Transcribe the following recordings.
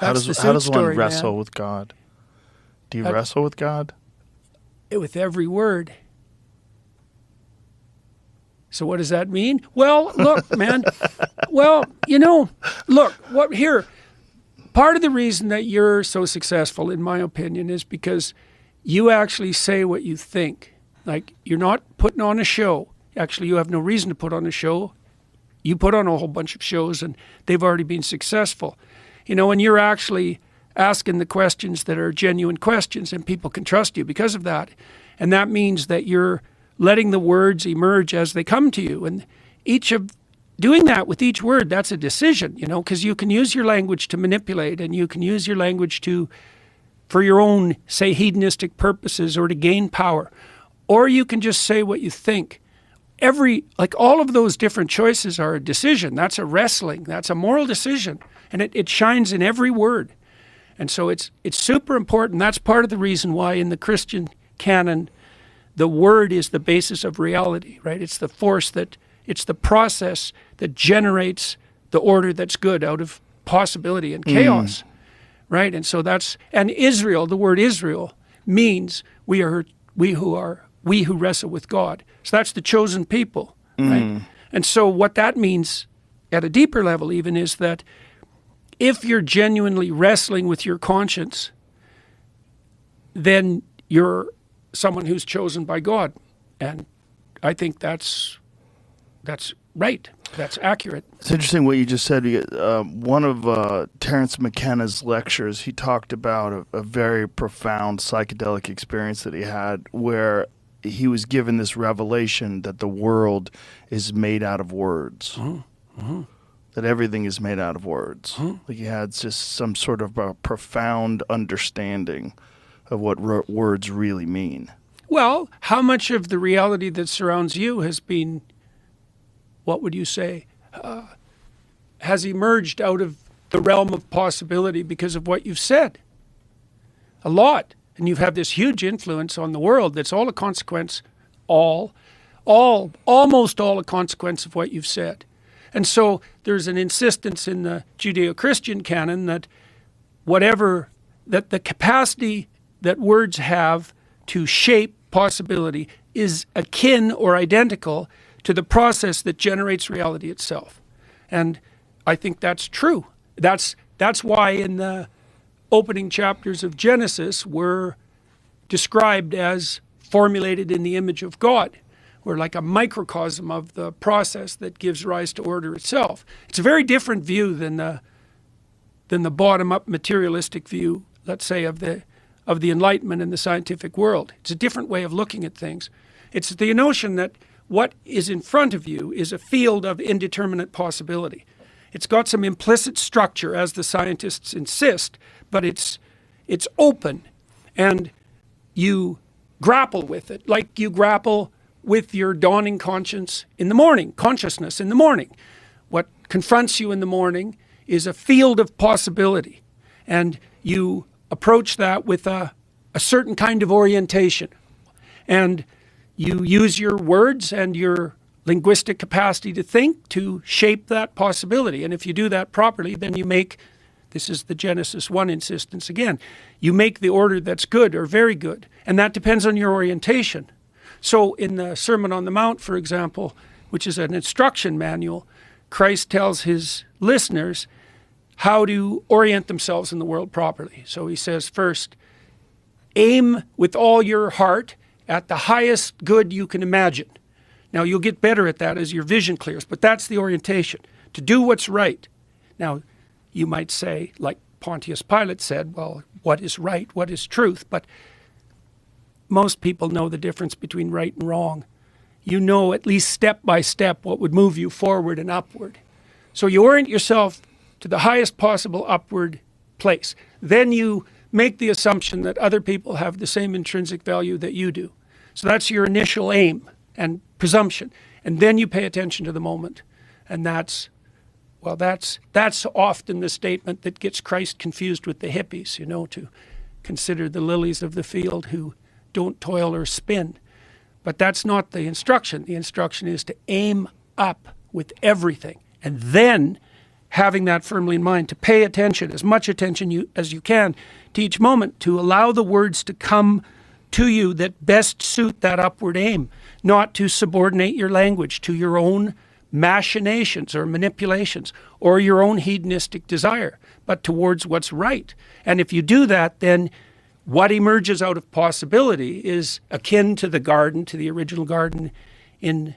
That's the how does story, one wrestle man. with God? Do you wrestle with God? With every word. So what does that mean? Well, look, man. Well, look, part of the reason that you're so successful, in my opinion, is because you actually say what you think. Like, you're not putting on a show. Actually, you have no reason to put on a show. You put on a whole bunch of shows, and they've already been successful. And you're actually asking the questions that are genuine questions, and people can trust you because of that. And that means that you're letting the words emerge as they come to you. And doing that with each word, that's a decision, because you can use your language to manipulate, and you can use your language for your own, say, hedonistic purposes or to gain power. Or you can just say what you think. All of those different choices are a decision. That's a wrestling. That's a moral decision. And it shines in every word. And so it's super important. That's part of the reason why in the Christian canon, the word is the basis of reality, right? It's the it's the process that generates the order that's good out of possibility and chaos, right? And so and Israel, the word Israel means we who wrestle with God. So that's the chosen people, right? And so what that means at a deeper level even is that if you're genuinely wrestling with your conscience, then you're someone who's chosen by God. And I think that's right. That's accurate. It's interesting what you just said. One of Terence McKenna's lectures, he talked about a very profound psychedelic experience that he had where he was given this revelation that the world is made out of words. That everything is made out of words. Like he had just some sort of a profound understanding of what words really mean. Well, how much of the reality that surrounds you has been, what would you say, has emerged out of the realm of possibility because of what you've said? A lot. And you've had this huge influence on the world that's all a consequence, almost all a consequence of what you've said. And so there's an insistence in the Judeo-Christian canon that that the capacity that words have to shape possibility is akin or identical to the process that generates reality itself. And I think that's true. That's why in the opening chapters of Genesis were described as formulated in the image of God. We're like a microcosm of the process that gives rise to order itself. It's a very different view than the bottom-up materialistic view, let's say, of the Enlightenment and the scientific world. It's a different way of looking at things. It's the notion that what is in front of you is a field of indeterminate possibility. It's got some implicit structure, as the scientists insist, but it's open, and you grapple with it, like you grapple with your dawning consciousness in the morning. What confronts you in the morning is a field of possibility, and you approach that with a certain kind of orientation, and you use your words and your linguistic capacity to think to shape that possibility. And if you do that properly, then you make, this is the Genesis 1 insistence again, you make the order that's good or very good, and that depends on your orientation. So in the Sermon on the Mount, for example, which is an instruction manual, Christ tells his listeners how to orient themselves in the world properly. So he says, first, aim with all your heart at the highest good you can imagine. Now, you'll get better at that as your vision clears, but that's the orientation, to do what's right. Now, you might say, like Pontius Pilate said, well, what is right? What is truth? But most people know the difference between right and wrong. You know, at least step by step, what would move you forward and upward. So you orient yourself to the highest possible upward place. Then you make the assumption that other people have the same intrinsic value that you do. So that's your initial aim and presumption. And then you pay attention to the moment. And that's often the statement that gets Christ confused with the hippies, to consider the lilies of the field who don't toil or spin. But that's not the instruction. The instruction is to aim up with everything. And then having that firmly in mind, to pay attention, as much attention as you can to each moment, to allow the words to come to you that best suit that upward aim, not to subordinate your language to your own machinations or manipulations or your own hedonistic desire, but towards what's right. And if you do that, then what emerges out of possibility is akin to the garden, to the original garden in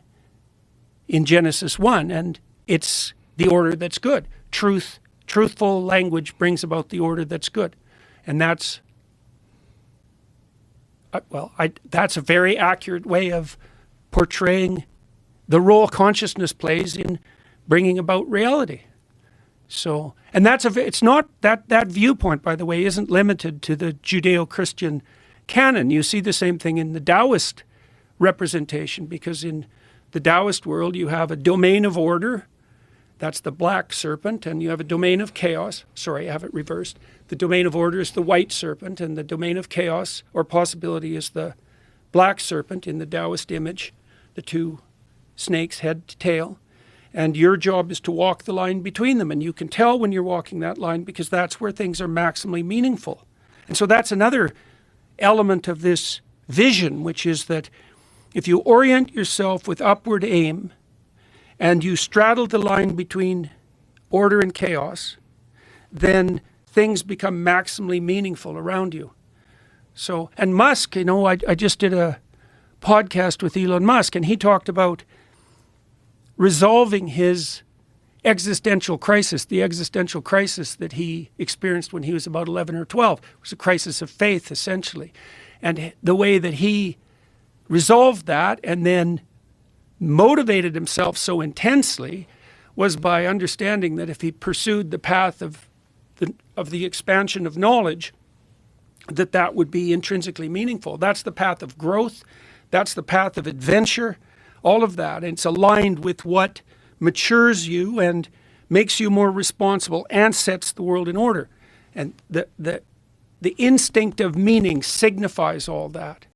Genesis 1, and it's the order that's good. Truthful language brings about the order that's good. And that's, that's a very accurate way of portraying the role consciousness plays in bringing about reality. So, and it's not, that viewpoint, by the way, isn't limited to the Judeo-Christian canon. You see the same thing in the Taoist representation, because in the Taoist world you have a domain of order, that's the black serpent, and you have a domain of chaos. Sorry, I have it reversed. The domain of order is the white serpent, and the domain of chaos or possibility is the black serpent in the Taoist image, the two snakes, head to tail. And your job is to walk the line between them, and you can tell when you're walking that line because that's where things are maximally meaningful. And so that's another element of this vision, which is that if you orient yourself with upward aim and you straddle the line between order and chaos, then things become maximally meaningful around you. So, and Musk, I just did a podcast with Elon Musk, and he talked about resolving his existential crisis, the existential crisis that he experienced when he was about 11 or 12. It was a crisis of faith, essentially. And the way that he resolved that and then motivated himself so intensely was by understanding that if he pursued the path of the expansion of knowledge, that would be intrinsically meaningful. That's the path of growth. That's the path of adventure. All of that. And it's aligned with what matures you and makes you more responsible and sets the world in order. And the instinct of meaning signifies all that.